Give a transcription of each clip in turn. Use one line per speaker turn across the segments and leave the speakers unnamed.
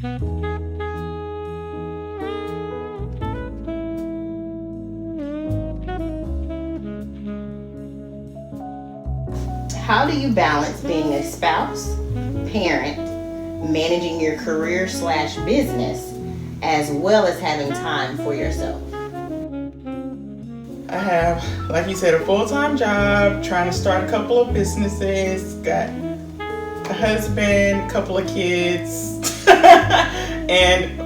How do you balance being a spouse, parent, managing your career/business, as well as having time for yourself?
I have, like you said, a full-time job, trying to start a couple of businesses, got a husband, a couple of kids, and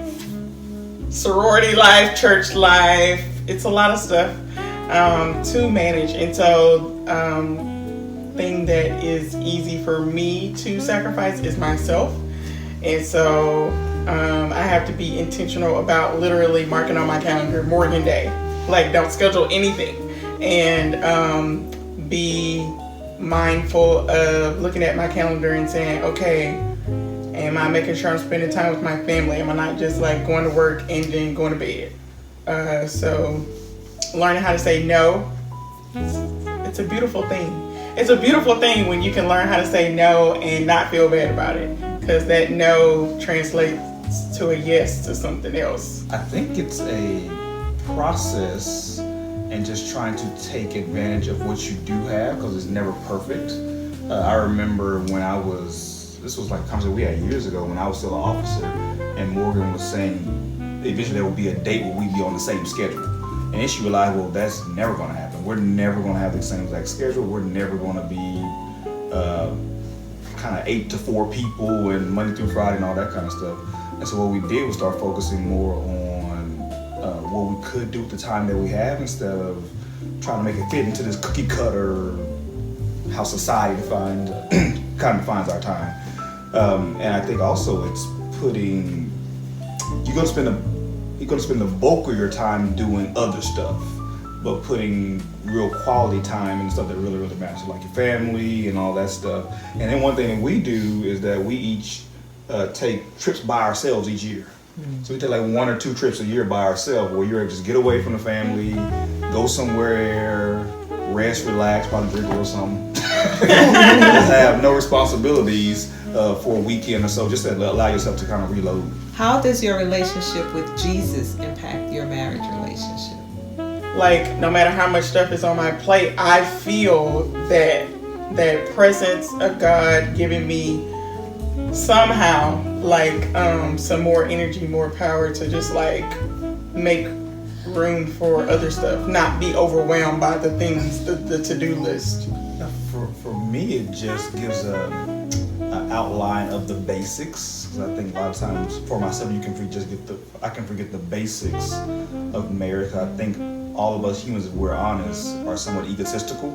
sorority life, church life. It's a lot of stuff to manage. And so thing that is easy for me to sacrifice is myself. And so I have to be intentional about literally marking on my calendar Morgan Day. Like, don't schedule anything, and be mindful of looking at my calendar and saying, okay, am I making sure I'm spending time with my family? Am I not just like going to work and then going to bed? So learning how to say no, it's a beautiful thing. It's a beautiful thing when you can learn how to say no and not feel bad about it, because that no translates to a yes to something else.
I think it's a process and just trying to take advantage of what you do have, because it's never perfect. I remember when this was like a conversation we had years ago when I was still an officer, and Morgan was saying eventually there would be a date where we'd be on the same schedule. And then she realized, well, that's never going to happen. We're never going to have the same exact schedule. We're never going to be kind of 8 to 4 people and Monday through Friday and all that kind of stuff. And so what we did was start focusing more on what we could do with the time that we have, instead of trying to make it fit into this cookie cutter how society kind of defines our time. And I think also it's putting, you're going to spend the bulk of your time doing other stuff, but putting real quality time and stuff that really, really matters, like your family and all that stuff. And then one thing that we do is that we each take trips by ourselves each year. So we take like 1 or 2 trips a year by ourselves, where you're able to just get away from the family, go somewhere, rest, relax, probably drink a little something. Just have no responsibilities for a weekend or so, just to allow yourself to kind of reload.
How does your relationship with Jesus impact your marriage relationship?
Like, no matter how much stuff is on my plate, I feel that presence of God giving me somehow like some more energy, more power to just like make room for other stuff, not be overwhelmed by the things, the to-do list.
For me, it just gives an outline of the basics. 'Cause I think a lot of times for myself, I can forget the basics of marriage. I think all of us humans, if we're honest, are somewhat egotistical,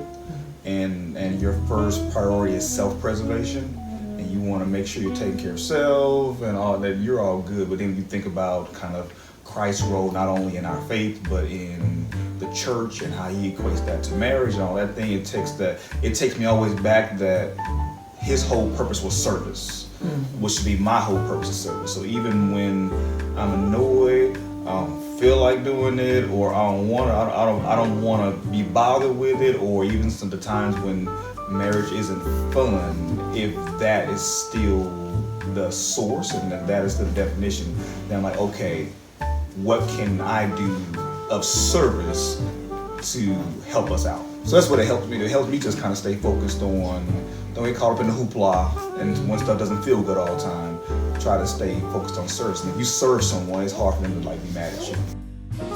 and your first priority is self-preservation, and you want to make sure you're taking care of self and all that. You're all good, but then you think about kind of Christ's role not only in our faith but in the church and how he equates that to marriage and all that thing. It takes me always back that his whole purpose was service, which should be my whole purpose of service. So even when I'm annoyed, I don't feel like doing it, or I don't want to be bothered with it, or even some of the times when marriage isn't fun, if that is still the source and that is the definition, then I'm like, okay, what can I do of service to help us out? So that's what it helps me do. It helps me just kind of stay focused on, don't get caught up in the hoopla, and when stuff doesn't feel good all the time, try to stay focused on service. And if you serve someone, it's hard for them to like be mad at you.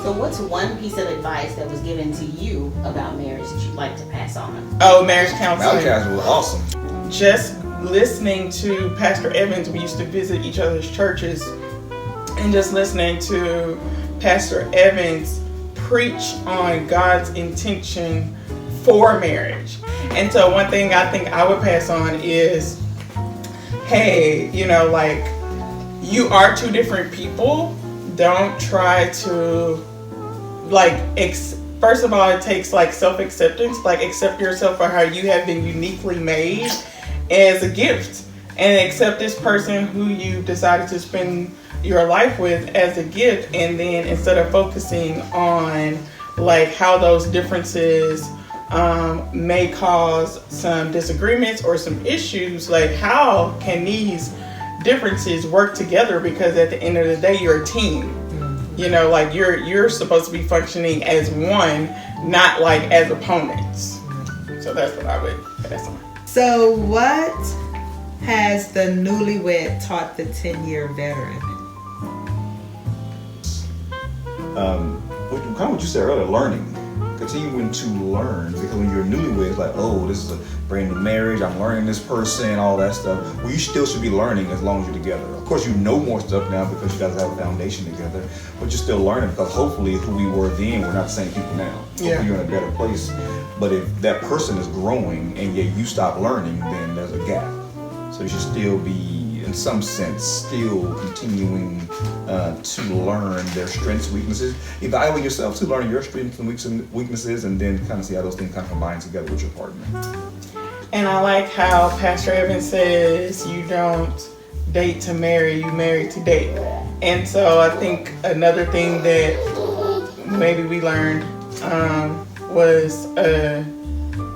So what's one piece of advice that was given to you about marriage that you'd like to pass on?
Oh, marriage counseling.
Marriage counseling was awesome.
Just listening to Pastor Evans, we used to visit each other's churches, and just listening to Pastor Evans preach on God's intention for marriage. And so one thing I think I would pass on is, hey, like, you are 2 different people. Don't try to, first of all, it takes like self-acceptance, like accept yourself for how you have been uniquely made as a gift, and accept this person who you decided to spend your life with as a gift. And then instead of focusing on like how those differences may cause some disagreements or some issues, like how can these differences work together, because at the end of the day, you're a team. You know, like you're supposed to be functioning as one, not like as opponents. So that's what I would pass on.
So what has the newlywed taught the 10-year veteran?
Kind of what you said earlier, learning. Continuing to learn, because when you're newlywed, it's like, oh, this is a brand new marriage, I'm learning this person, all that stuff. Well, you still should be learning as long as you're together. Of course, you know more stuff now because you guys have a foundation together, but you're still learning, because hopefully who we were then, we're not the same people now. Hopefully you're in a better place. But if that person is growing and yet you stop learning, then there's a gap. So you should still be, in some sense, still continuing to learn their strengths, weaknesses. Evaluate yourself to learn your strengths and weaknesses, and then kind of see how those things kind of combine together with your partner.
And I like how Pastor Evan says you don't date to marry, you marry to date. And so I think another thing that maybe we learned was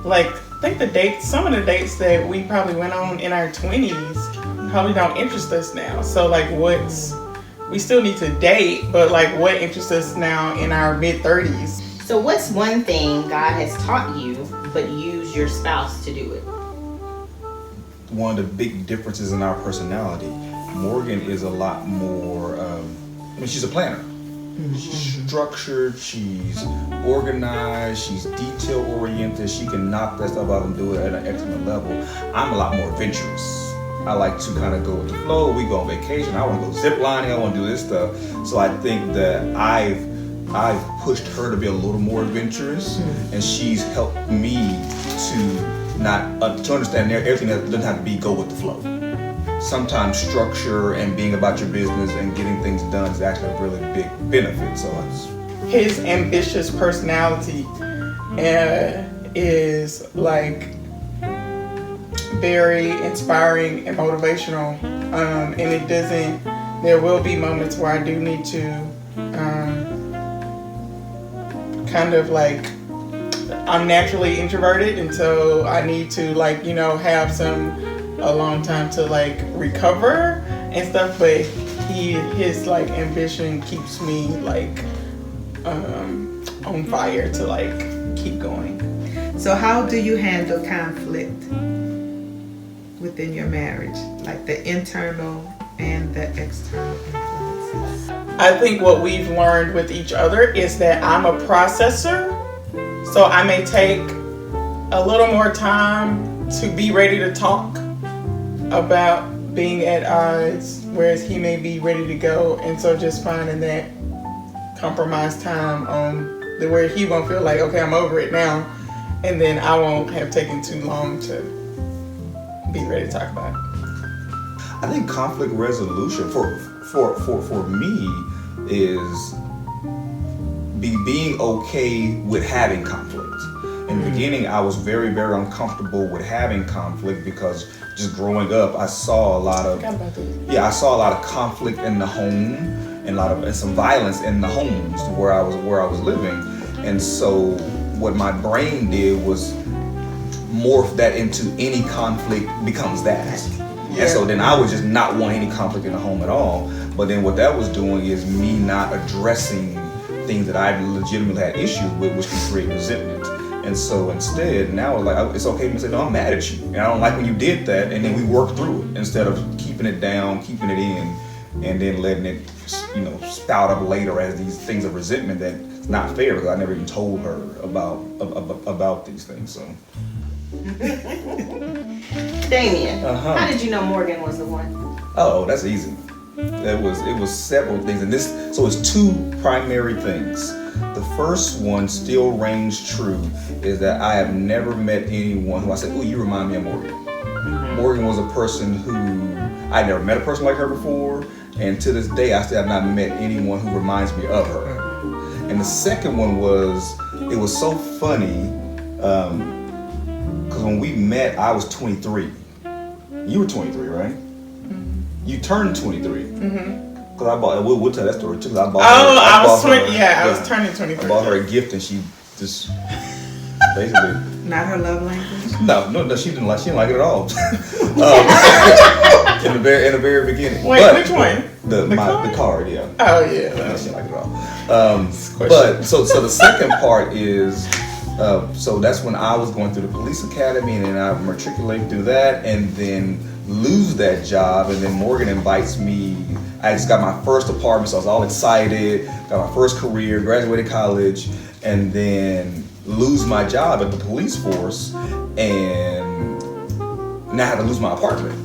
like, I think some of the dates that we probably went on in our 20s probably don't interest us now. So like we still need to date, but like what interests us now in our mid-30s?
So what's one thing God has taught you, but use your spouse to do it?
One of the big differences in our personality, Morgan is a lot more, she's a planner. She's structured, she's organized, she's detail oriented, she can knock that stuff out and do it at an excellent level. I'm a lot more adventurous. I like to kind of go with the flow. We go on vacation, I want to go zip lining, I want to do this stuff. So I think that I've pushed her to be a little more adventurous, and she's helped me to understand everything that doesn't have to be go with the flow. Sometimes structure and being about your business and getting things done is actually a really big benefit. So
his ambitious personality is like very inspiring and motivational, and there will be moments where I do need to kind of like, I'm naturally introverted, and so I need to like, you know, have a long time to like recover and stuff, but his like ambition keeps me like on fire to like keep going.
So how do you handle conflict within your marriage, like the internal and the external influences?
I think what we've learned with each other is that I'm a processor, so I may take a little more time to be ready to talk about being at odds, whereas he may be ready to go. And so just finding that compromise time where he won't feel like, okay, I'm over it now, and then I won't have taken too long to be ready to talk about it.
I think conflict resolution for me is being okay with having conflict. In the beginning, I was very, very uncomfortable with having conflict because just growing up, I saw a lot of conflict in the home and some violence in the homes where I was living. And so what my brain did was morph that into any conflict becomes that. Yeah. And so then I was just not wanting any conflict in the home at all. But then what that was doing is me not addressing things that I legitimately had issues with, which can create resentment. And so instead, now it's okay to say, no, I'm mad at you, and I don't like when you did that, and then we work through it instead of keeping it down, keeping it in, and then letting it, spout up later as these things of resentment that's not fair, because I never even told her about these things. So,
Damion, how did you know Morgan was the one?
Oh, that's easy. It was several things, and so it's two primary things. The first one still reigns true, is that I have never met anyone who I said, oh, you remind me of Morgan. Morgan was a person who, I never met a person like her before, and to this day, I still have not met anyone who reminds me of her. And the second one was, it was so funny, because when we met, I was 23. You were 23, right? You turned 23. Cause I bought. We'll tell that story too. I was
turning 23.
I bought her a gift, and she just basically.
Not her love language.
No, she didn't like it at all. in the very beginning.
Wait,
But
which one?
The
card?
card, yeah.
Oh yeah.
I shit like it all. But so the second part is, so that's when I was going through the police academy, and then I matriculate through that, and then lose that job, and then Morgan invites me. I just got my first apartment, so I was all excited. Got my first career, graduated college, and then lose my job at the police force, and now I had to lose my apartment.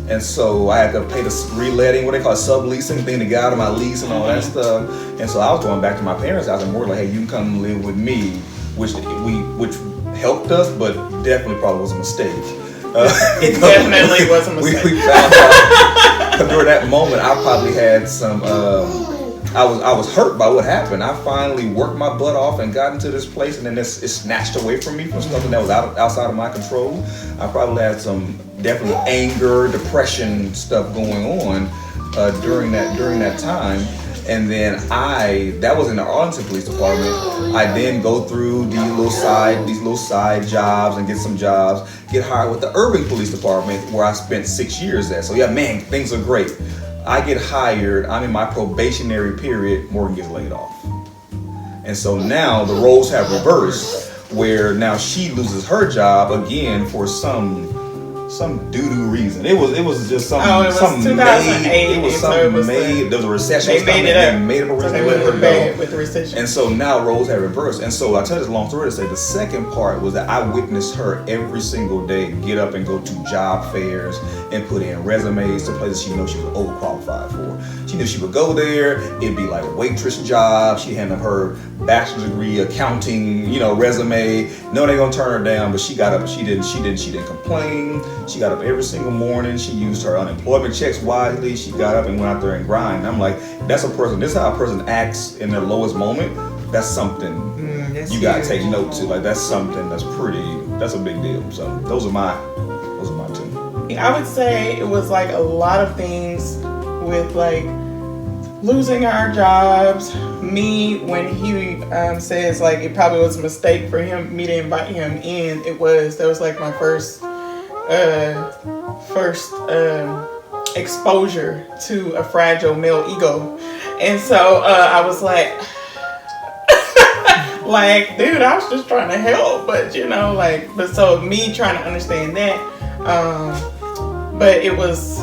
And so I had to pay the reletting, what they call subleasing thing, to get out of my lease and all that stuff. And so I was going back to my parents' house, and more like, hey, you can come live with me, which helped us, but definitely probably was a mistake.
It definitely was a mistake.
We found out, because during that moment, I probably had some. I was hurt by what happened. I finally worked my butt off and got into this place, and then it snatched away from me from something that was outside of my control. I probably had some definitely anger, depression stuff going on during that time. And then that was in the Arlington Police Department. I then go through these little side jobs and get some jobs, get hired with the Urban Police Department, where I spent 6 years at. So yeah, man, things are great. I get hired, I'm in my probationary period, Morgan gets laid off. And so now the roles have reversed, where now she loses her job again for some doo-doo reason. It was just something.
Oh, it was
something
2008.
Made. It was something made. There was a recession.
They made it up.
Made up a
So
recession.
they
Let her
were
go.
bad with the recession.
And so now roles have reversed. And so I tell this long story to say the second part was that I witnessed her every single day get up and go to job fairs and put in resumes to places she knows she was overqualified for. She knew she would go there. It'd be like a waitress job. She handed her bachelor's degree accounting, resume. No, they gonna turn her down. But she got up. She didn't complain. She got up every single morning. She used her unemployment checks wisely. She got up and went out there and grind. And I'm like, this is how a person acts in their lowest moment. That's something you gotta take note to. Like, that's something that's a big deal. So those are my two.
I would say it was like a lot of things with like losing our jobs. Me, when he says like it probably was a mistake for me to invite him in, that was like my first exposure to a fragile male ego. And so I was like, like, dude, I was just trying to help, but so me trying to understand that, but it was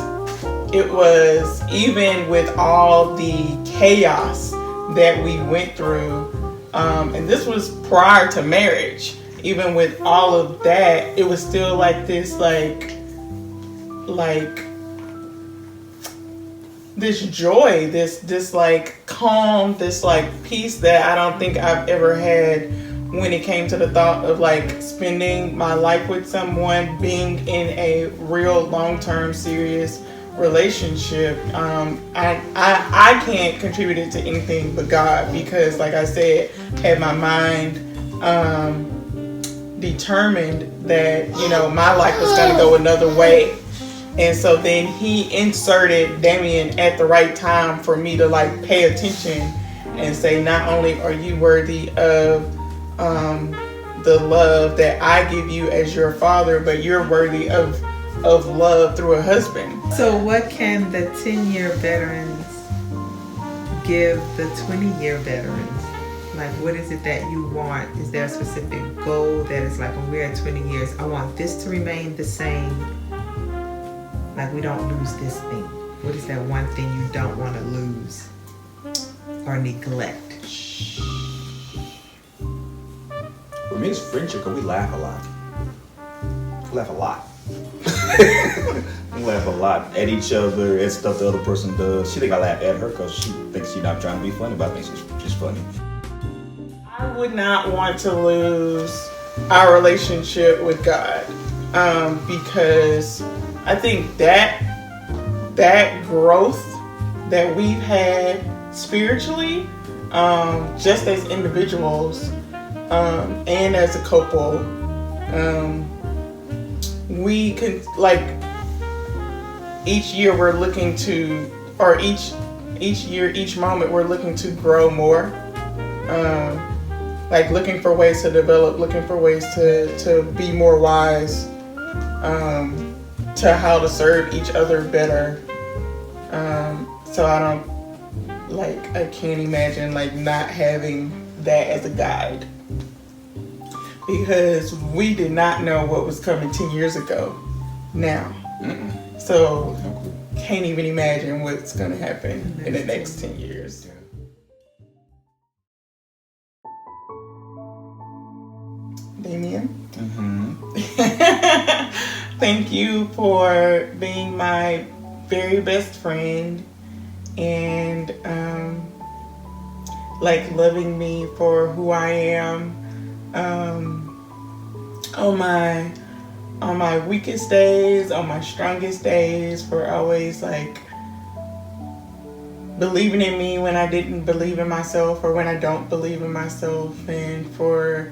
even with all the chaos that we went through, and this was prior to marriage. Even with all of that, it was still like this, like this joy, this like calm, this like peace that I don't think I've ever had when it came to the thought of like spending my life with someone, being in a real long-term serious relationship. I can't contribute it to anything but God, because like I said, had my mind determined that my life was going to go another way. And so then he inserted Damion at the right time for me to like pay attention and say, not only are you worthy of the love that I give you as your father, but you're worthy of love through a husband.
So what can the 10-year veterans give the 20-year veterans? Like, what is it that you want? Is there a specific goal that is like, when we're at 20 years, I want this to remain the same? Like, we don't lose this thing. What is that one thing you don't want to lose or neglect?
For me, it's friendship, because we laugh a lot. We laugh a lot. We laugh a lot at each other, at stuff the other person does. She think I laugh at her because she thinks she's not trying to be funny, but I think she's funny.
I would not want to lose our relationship with God, because I think that growth that we've had spiritually, just as individuals, and as a couple, we can, like, each year we're looking to, or each moment we're looking to grow more, like looking for ways to develop, looking for ways to be more wise, to how to serve each other better. So I can't imagine like not having that as a guide, because we did not know what was coming 10 years ago now. So can't even imagine what's going to happen in the next 10 years. Damion? Thank you for being my very best friend and loving me for who I am. On my weakest days, on my strongest days, for always believing in me when I didn't believe in myself or when I don't believe in myself, and for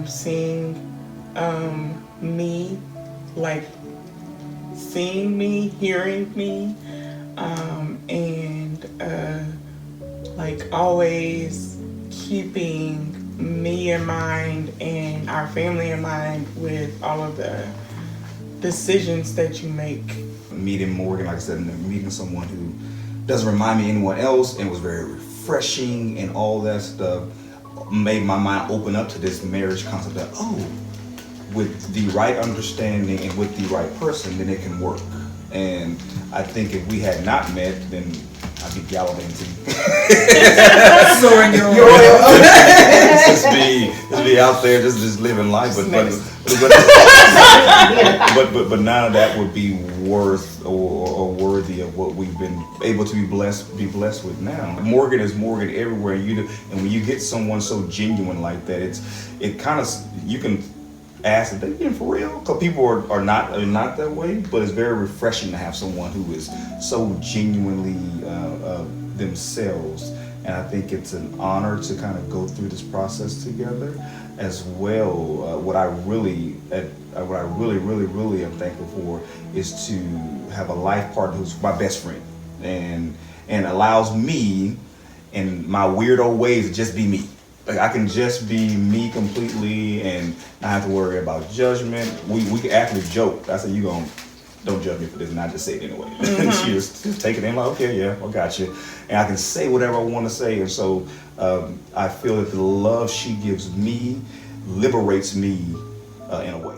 seeing me, seeing me, hearing me, and always keeping me in mind and our family in mind with all of the decisions that you make.
Meeting Morgan, like I said, meeting someone who doesn't remind me of anyone else and was very refreshing and all that stuff made my mind open up to this marriage concept that, with the right understanding and with the right person, then it can work. And I think if we had not met, then I'd be gallivanting.
Soaring your
just be out there, just living life. But none of that would be worth or worthy of what we've been able to be blessed with now. Morgan is Morgan everywhere, and when you get someone so genuine like that, you can ask if they being for real, because people are not that way. But it's very refreshing to have someone who is so genuinely themselves, and I think it's an honor to kind of go through this process together as well. What I really am thankful for is to have a life partner who's my best friend and allows me in my weirdo ways to just be me. I can just be me completely and not have to worry about judgment. We can actually joke. I said, don't judge me for this, and I just say it anyway. She just take it in like, okay, yeah, I got you. And I can say whatever I want to say. And so I feel that the love she gives me liberates me in a way.